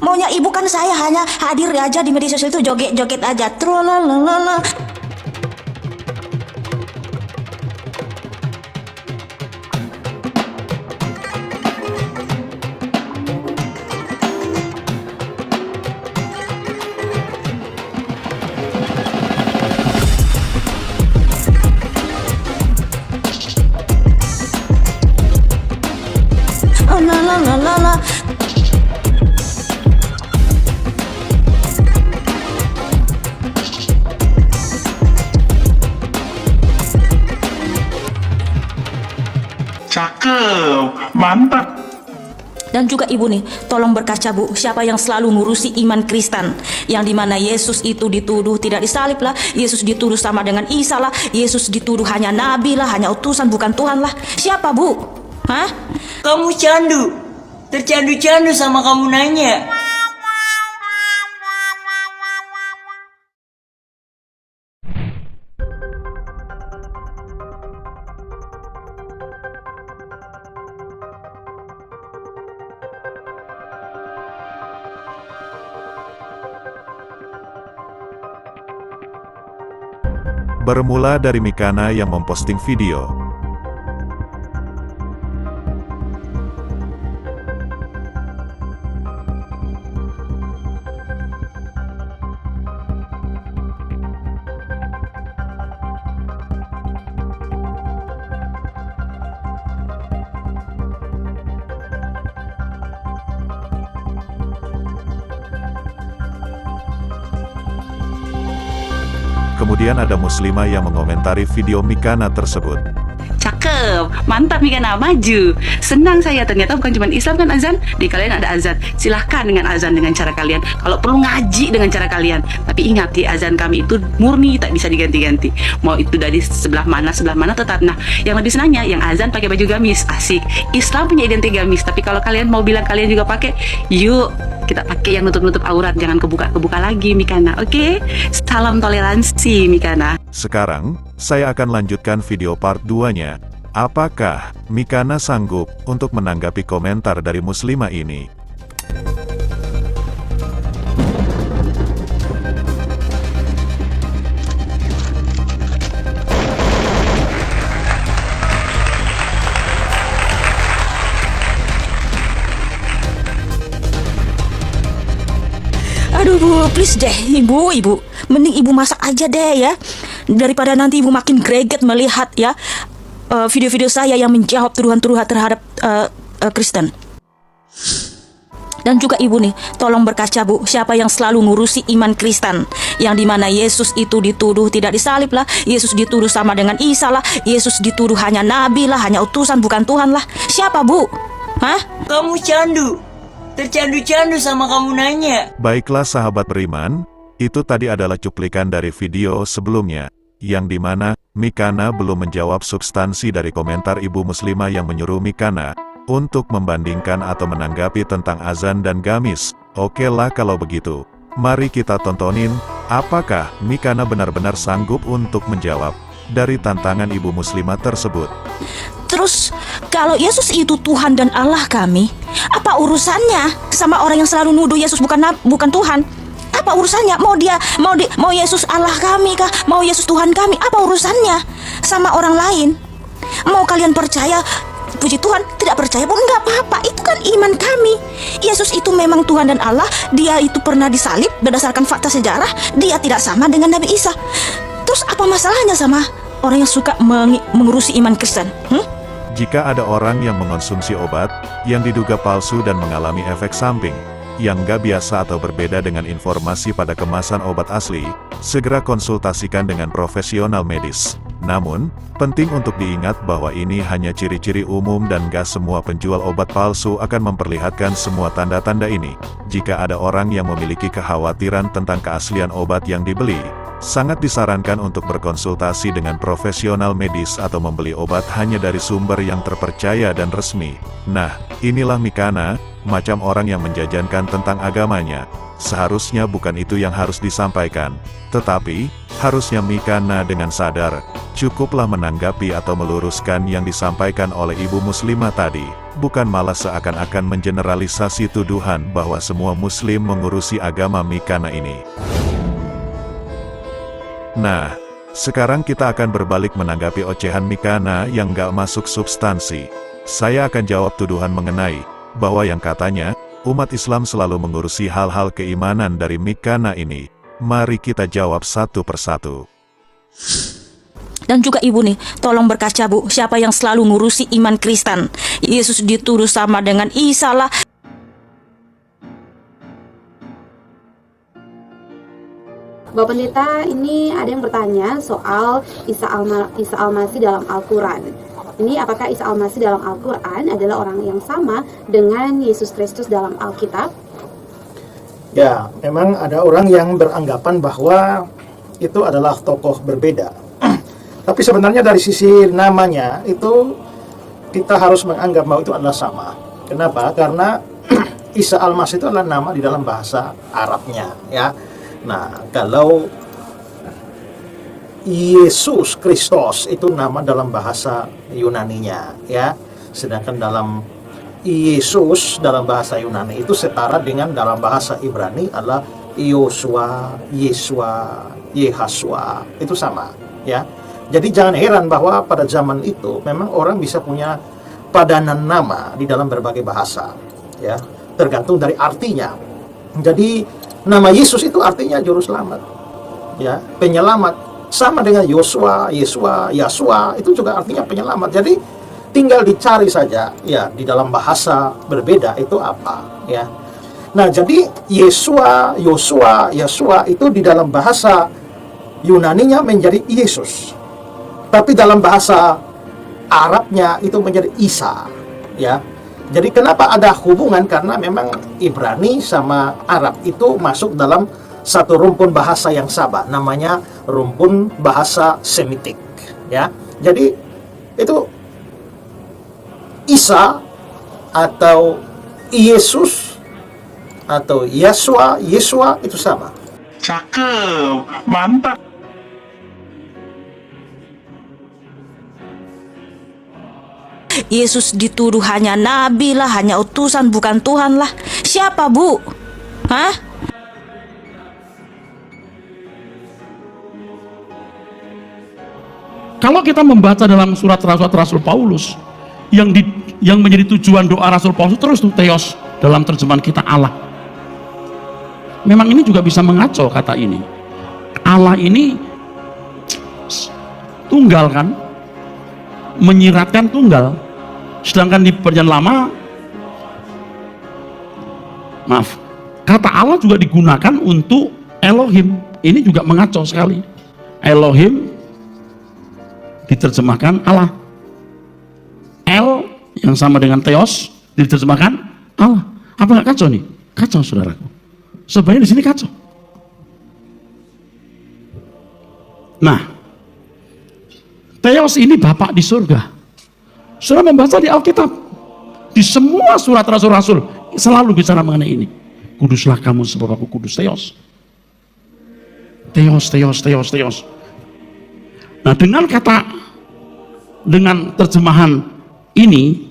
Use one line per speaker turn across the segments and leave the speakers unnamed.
Maunya ibu kan saya hanya hadir aja di media sosial itu joget-joget aja. Trololololo. Oh la la la la la.
Cakep, mantap.
Dan juga ibu nih, tolong berkaca bu, siapa yang selalu ngurusi iman Kristen, yang dimana Yesus itu dituduh tidak disalib lah, Yesus dituduh sama dengan Isa lah, Yesus dituduh hanya nabi lah, hanya utusan bukan Tuhan lah. Siapa bu? Hah?
Kamu candu, tercandu-candu sama kamu nanya.
Bermula dari Mikana yang memposting video. Kemudian ada muslimah yang mengomentari video Mikana tersebut.
Cakep, mantap Mikana, maju. Senang saya, ternyata bukan cuma Islam kan azan. Di kalian ada azan, silahkan dengan azan dengan cara kalian. Kalau perlu ngaji dengan cara kalian. Tapi ingat, di azan kami itu murni, tak bisa diganti-ganti. Mau itu dari sebelah mana tetap. Nah, yang lebih senangnya, yang azan pakai baju gamis, asik. Islam punya identik gamis, tapi kalau kalian mau bilang kalian juga pakai, yuk kita pakai yang nutup-nutup aurat, jangan kebuka-kebuka lagi Mikana, oke? Salam toleransi Mikana.
Sekarang, saya akan lanjutkan video part 2-nya. Apakah Mikana sanggup untuk menanggapi komentar dari muslimah ini?
Aduh bu, please deh ibu, mending ibu masak aja deh ya, daripada nanti ibu makin greget melihat ya video-video saya yang menjawab tuduhan-tuduhan terhadap Kristen. Dan juga ibu nih, tolong berkaca bu, siapa yang selalu ngurusi iman Kristen, yang dimana Yesus itu dituduh tidak disalib lah, Yesus dituduh sama dengan Isa lah, Yesus dituduh hanya nabi lah, hanya utusan bukan Tuhan lah. Siapa bu? Hah?
Kamu candu, tercandu-candu sama kamu nanya.
Baiklah sahabat beriman, itu tadi adalah cuplikan dari video sebelumnya, yang dimana Mikana belum menjawab substansi dari komentar ibu muslimah yang menyuruh Mikana untuk membandingkan atau menanggapi tentang azan dan gamis. Oke lah kalau begitu, mari kita tontonin, apakah Mikana benar-benar sanggup untuk menjawab dari tantangan ibu muslimah tersebut.
Terus, kalau Yesus itu Tuhan dan Allah kami, apa urusannya sama orang yang selalu nuduh Yesus bukan Tuhan? Apa urusannya? Mau Yesus Allah kami kah? Mau Yesus Tuhan kami? Apa urusannya sama orang lain? Mau kalian percaya, puji Tuhan, tidak percaya pun nggak apa-apa. Itu kan iman kami. Yesus itu memang Tuhan dan Allah. Dia itu pernah disalib berdasarkan fakta sejarah. Dia tidak sama dengan Nabi Isa. Terus apa masalahnya sama orang yang suka mengurusi iman Kristen?
Jika ada orang yang mengonsumsi obat yang diduga palsu dan mengalami efek samping yang nggak biasa atau berbeda dengan informasi pada kemasan obat asli, segera konsultasikan dengan profesional medis. Namun, penting untuk diingat bahwa ini hanya ciri-ciri umum dan nggak semua penjual obat palsu akan memperlihatkan semua tanda-tanda ini. Jika ada orang yang memiliki kekhawatiran tentang keaslian obat yang dibeli, sangat disarankan untuk berkonsultasi dengan profesional medis atau membeli obat hanya dari sumber yang terpercaya dan resmi. Nah, inilah Mikana, macam orang yang menjajankan tentang agamanya. Seharusnya bukan itu yang harus disampaikan. Tetapi, harusnya Mikana dengan sadar, cukuplah menanggapi atau meluruskan yang disampaikan oleh ibu muslimah tadi. bukan malah seakan-akan mengeneralisasi tuduhan bahwa semua Muslim mengurusi agama Mikana ini. Nah, sekarang kita akan berbalik menanggapi ocehan Mikana yang gak masuk substansi. Saya akan jawab tuduhan mengenai bahwa yang katanya umat Islam selalu mengurusi hal-hal keimanan dari Mikana ini. Mari kita jawab satu persatu.
Dan juga ibu nih, tolong berkaca bu, siapa yang selalu ngurusi iman Kristen? Yesus dituduh sama dengan Isa lah.
Bapak Pendeta, ini ada yang bertanya soal Isa Al-Masih dalam Al-Quran. Ini apakah Isa Al-Masih dalam Al-Quran adalah orang yang sama dengan Yesus Kristus dalam Alkitab?
Ya, memang ada orang yang beranggapan bahwa itu adalah tokoh berbeda. Tapi sebenarnya dari sisi namanya itu kita harus menganggap bahwa itu adalah sama. Kenapa? Karena Isa Al-Masih itu adalah nama di dalam bahasa Arabnya, ya. Nah, kalau Yesus Kristus itu nama dalam bahasa Yunaninya, ya. Sedangkan dalam Yesus dalam bahasa Yunani itu setara dengan dalam bahasa Ibrani adalah Yosua, Yesua, Yehasua. Itu sama, ya. Jadi jangan heran bahwa pada zaman itu memang orang bisa punya padanan nama di dalam berbagai bahasa, ya, tergantung dari artinya. Jadi nama Yesus itu artinya juru selamat, ya, penyelamat. Sama dengan Yosua, Yesua, Yasua itu juga artinya penyelamat. Jadi tinggal dicari saja, ya, di dalam bahasa berbeda itu apa, ya. Nah, jadi Yesua, Yosua, Yasua itu di dalam bahasa Yunaninya menjadi Yesus. Tapi dalam bahasa Arabnya itu menjadi Isa, ya. Jadi kenapa ada hubungan? Karena memang Ibrani sama Arab itu masuk dalam satu rumpun bahasa yang sama, namanya rumpun bahasa Semitik, ya. Jadi itu Isa atau Yesus atau Yesua, Yesua itu sama.
Cakep, mantap.
Yesus dituduh hanya nabi lah, hanya utusan, bukan Tuhan lah. Siapa bu? Hah?
Kalau kita membaca dalam surat Rasul Paulus, yang menjadi tujuan doa Rasul Paulus terus tuh Theos, dalam terjemahan kita Allah. Memang ini juga bisa mengacau kata ini. Allah ini tunggal kan, menyiratkan tunggal. Sedangkan di perjanjian lama, maaf, kata Allah juga digunakan untuk Elohim. Ini juga mengacau sekali. Elohim diterjemahkan Allah. El yang sama dengan Theos diterjemahkan Allah. Apa nggak kacau nih? Kacau, saudaraku. Sebenarnya di sini kacau. Nah, Theos ini Bapak di surga. Saudara membaca di Alkitab, di semua surat Rasul-Rasul selalu bicara mengenai ini. Kuduslah kamu sebab aku kudus. Theos. Theos, Theos, Theos, Theos. Nah, dengan terjemahan ini,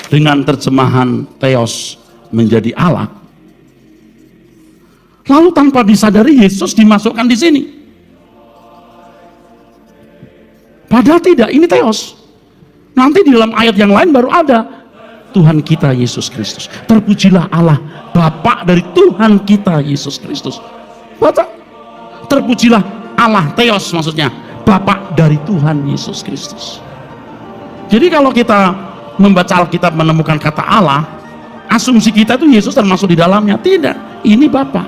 dengan terjemahan Theos menjadi Allah, lalu tanpa disadari Yesus dimasukkan di sini. Padahal tidak, ini Theos. Nanti di dalam ayat yang lain baru ada Tuhan kita Yesus Kristus. Terpujilah Allah, Bapa dari Tuhan kita Yesus Kristus. Baca, terpujilah Allah, Theos maksudnya, Bapa dari Tuhan Yesus Kristus. Jadi kalau kita membaca Alkitab menemukan kata Allah, asumsi kita itu Yesus termasuk di dalamnya. Tidak, ini Bapa.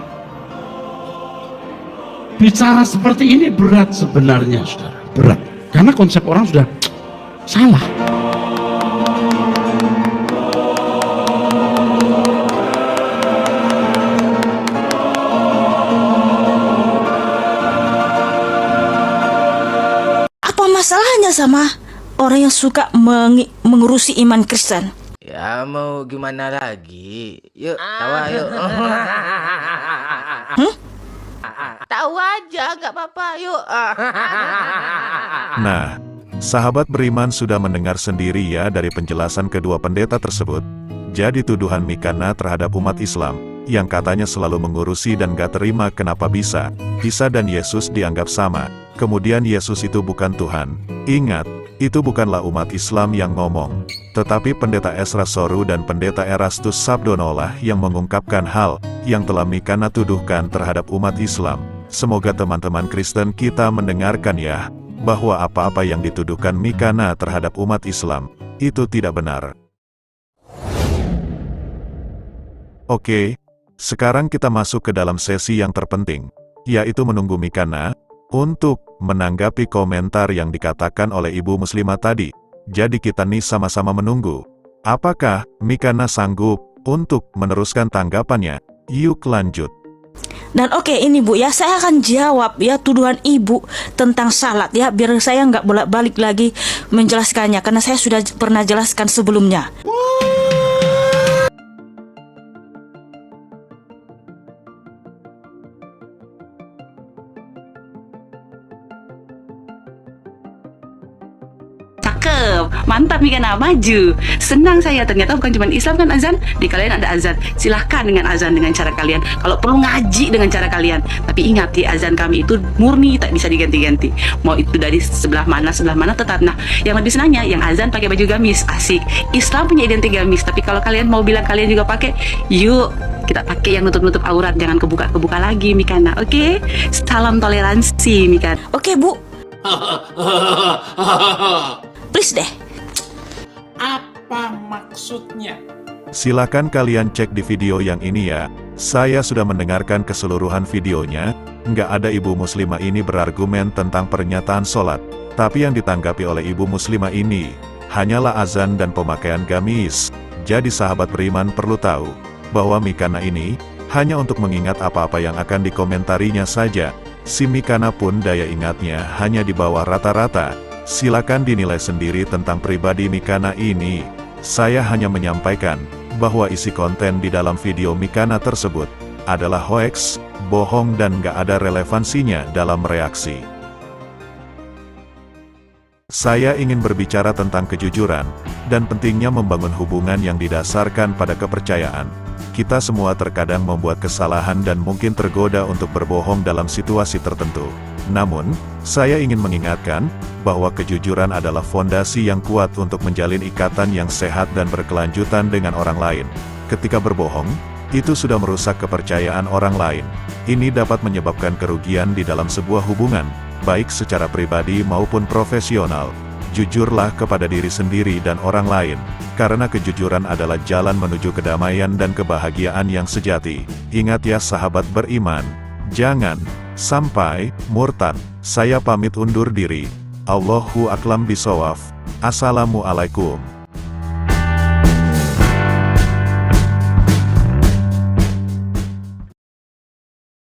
Bicara seperti ini berat sebenarnya, saudara, berat. Karena konsep orang sudah salah.
Apa masalahnya sama orang yang suka mengurusi iman Kristen?
Ya mau gimana lagi? Yuk, tawa yuk.
Tahu aja, nggak apa-apa, yuk.
Nah, Sahabat beriman sudah mendengar sendiri ya dari penjelasan kedua pendeta tersebut. Jadi tuduhan Mikana terhadap umat Islam, yang katanya selalu mengurusi dan gak terima kenapa bisa Isa dan Yesus dianggap sama, kemudian Yesus itu bukan Tuhan. Ingat, itu bukanlah umat Islam yang ngomong, tetapi pendeta Ezra Soru dan pendeta Erastus Sabdonolah yang mengungkapkan hal yang telah Mikana tuduhkan terhadap umat Islam. Semoga teman-teman Kristen kita mendengarkan ya, bahwa apa-apa yang dituduhkan Mikana terhadap umat Islam, itu tidak benar. Oke, sekarang kita masuk ke dalam sesi yang terpenting, yaitu menunggu Mikana untuk menanggapi komentar yang dikatakan oleh Ibu Muslimah tadi. Jadi kita nih sama-sama menunggu. Apakah Mikana sanggup untuk meneruskan tanggapannya? Yuk lanjut.
Dan oke, ini Bu ya, saya akan jawab ya tuduhan Ibu tentang salat ya, biar saya nggak bolak-balik lagi menjelaskannya, karena saya sudah pernah jelaskan sebelumnya.
Mantap Mikana, maju. Senang saya, ternyata bukan cuma Islam kan azan, di kalian ada azan. Silahkan dengan azan dengan cara kalian, kalau perlu ngaji dengan cara kalian. Tapi ingat ya, azan kami itu murni, tak bisa diganti-ganti. Mau itu dari sebelah mana tetap. Nah, yang lebih senangnya yang azan pakai baju gamis, asik. Islam punya identik gamis, tapi kalau kalian mau bilang kalian juga pakai, yuk kita pakai yang nutup-nutup aurat, jangan kebuka-kebuka lagi Mikana. Oke? Salam toleransi Mikana.
Oke Bu, please deh.
Apa maksudnya?
Silakan kalian cek di video yang ini ya. Saya sudah mendengarkan keseluruhan videonya. Nggak ada Ibu Muslimah ini berargumen tentang pernyataan sholat. Tapi yang ditanggapi oleh Ibu Muslimah ini hanyalah azan dan pemakaian gamis. Jadi sahabat beriman perlu tahu bahwa Mikana ini hanya untuk mengingat apa-apa yang akan dikomentarinya saja. Si Mikana pun daya ingatnya hanya di bawah rata-rata. Silakan dinilai sendiri tentang pribadi Mikana ini. Saya hanya menyampaikan bahwa isi konten di dalam video Mikana tersebut adalah hoax, bohong dan gak ada relevansinya dalam reaksi. Saya ingin berbicara tentang kejujuran dan pentingnya membangun hubungan yang didasarkan pada kepercayaan. Kita semua terkadang membuat kesalahan dan mungkin tergoda untuk berbohong dalam situasi tertentu. Namun, saya ingin mengingatkan bahwa kejujuran adalah fondasi yang kuat untuk menjalin ikatan yang sehat dan berkelanjutan dengan orang lain. Ketika berbohong, itu sudah merusak kepercayaan orang lain. Ini dapat menyebabkan kerugian di dalam sebuah hubungan, baik secara pribadi maupun profesional. Jujurlah kepada diri sendiri dan orang lain, karena kejujuran adalah jalan menuju kedamaian dan kebahagiaan yang sejati. Ingat ya sahabat beriman, jangan sampai murtad. Saya pamit undur diri. Allahu a'lam bishawab. Assalamualaikum.